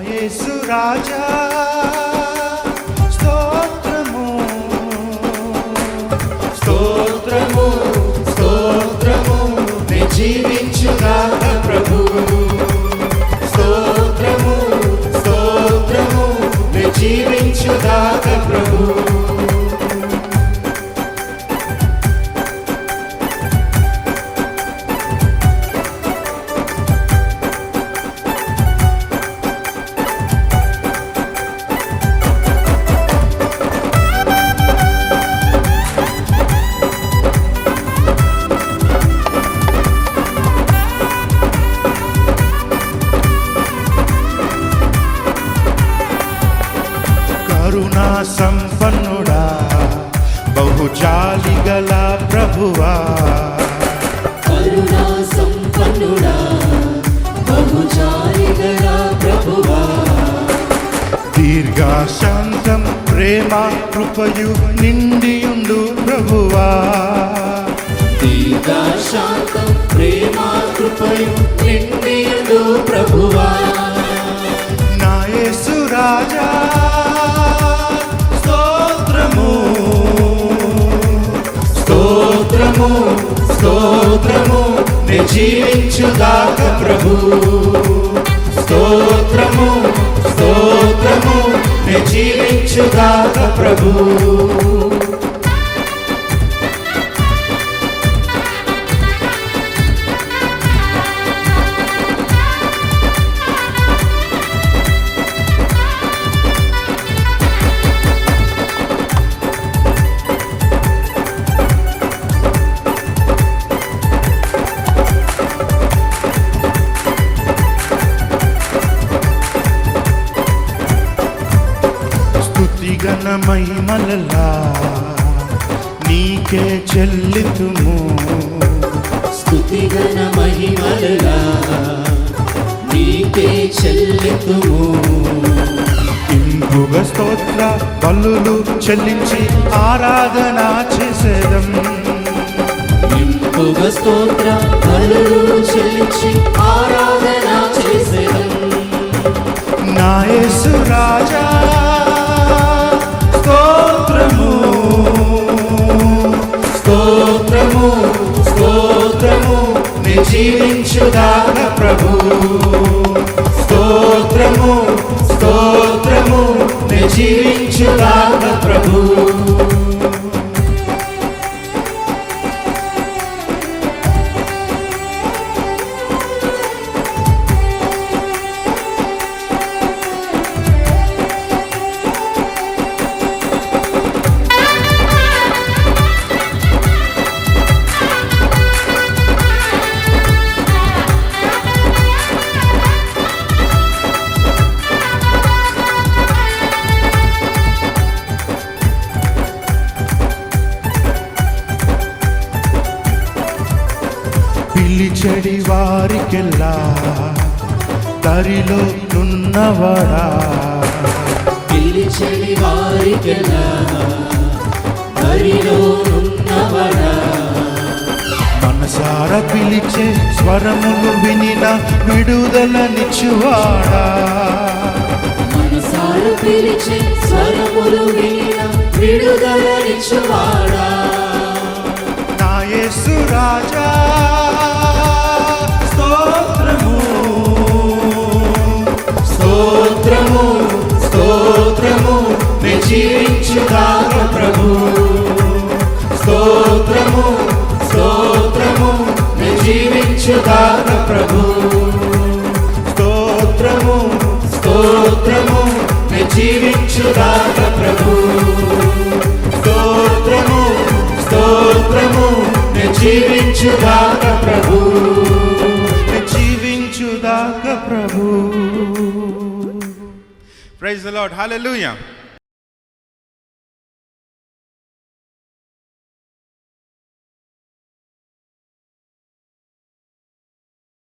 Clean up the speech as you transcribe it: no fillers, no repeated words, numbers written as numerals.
యేసు రాజా స్తోత్రము స్తోత్రము స్తోత్రము నే జీవించుగాక ప్రభు స్తోత్రము స్తోత్రము నే జీవించుగాక ప్రభు కరుణా సంపన్నుడా బహుజాలి గల ప్రభువా కరుణా సంపన్నుడా బహుజాలి గల ప్రభువా దీర్ఘశాంతం ప్రేమ కృపయు నిండియుండు ప్రభువా దీర్ఘశాంతం ప్రేమ కృపయు నిండియుండు ప్రభువా నా యేసు రాజా స్తోత్రము స్తోత్రము నే జీవించుగాక ప్రభు స్తోత్రము స్తోత్రము నే జీవించుగాక ప్రభు స్తుతిగణ మహిమలలా నీకే చెల్లితుము స్తుతిగణ మహిమలలా నీకే చెల్లితుము ఇంపుగ స్తోత్ర బలులు చెల్లించి ఆరాధన చేసేదం ఇంపుగ స్తోత్ర బలులు చెల్లించి ఆరాధన చేసేదం నా యేసు రాజా స్తోత్రము స్తోత్రము స్తోత్రము నే జీవించుగాక ప్రభు స్తోత్రము స్తోత్రము నే జీవించుగాక ప్రభు పిలిచెడి వారికెల్లా దరిలో నున్నవాడా పిలిచెడి వారికెల్లా దరిలో నున్నవాడా మనసార పిలిచే స్వరములు వినిన విడుదలనిచ్చువాడా మనసార పిలిచే స్వరములు వినిన విడుదలనిచ్చువాడా నా యేసు రాజా స్తోత్రము స్తోత్రము స్తోత్రము నే జీవించుగాక ప్రభు స్తోత్రము స్తోత్రము నే జీవించుగాక ప్రభు స్తోత్రము స్తోత్రము నే జీవించుగాక ప్రభు స్తోత్రము స్తోత్రము నే జీవించుగాక ప్రభు నే జీవించుగాక ప్రభు. Praise the Lord. Hallelujah.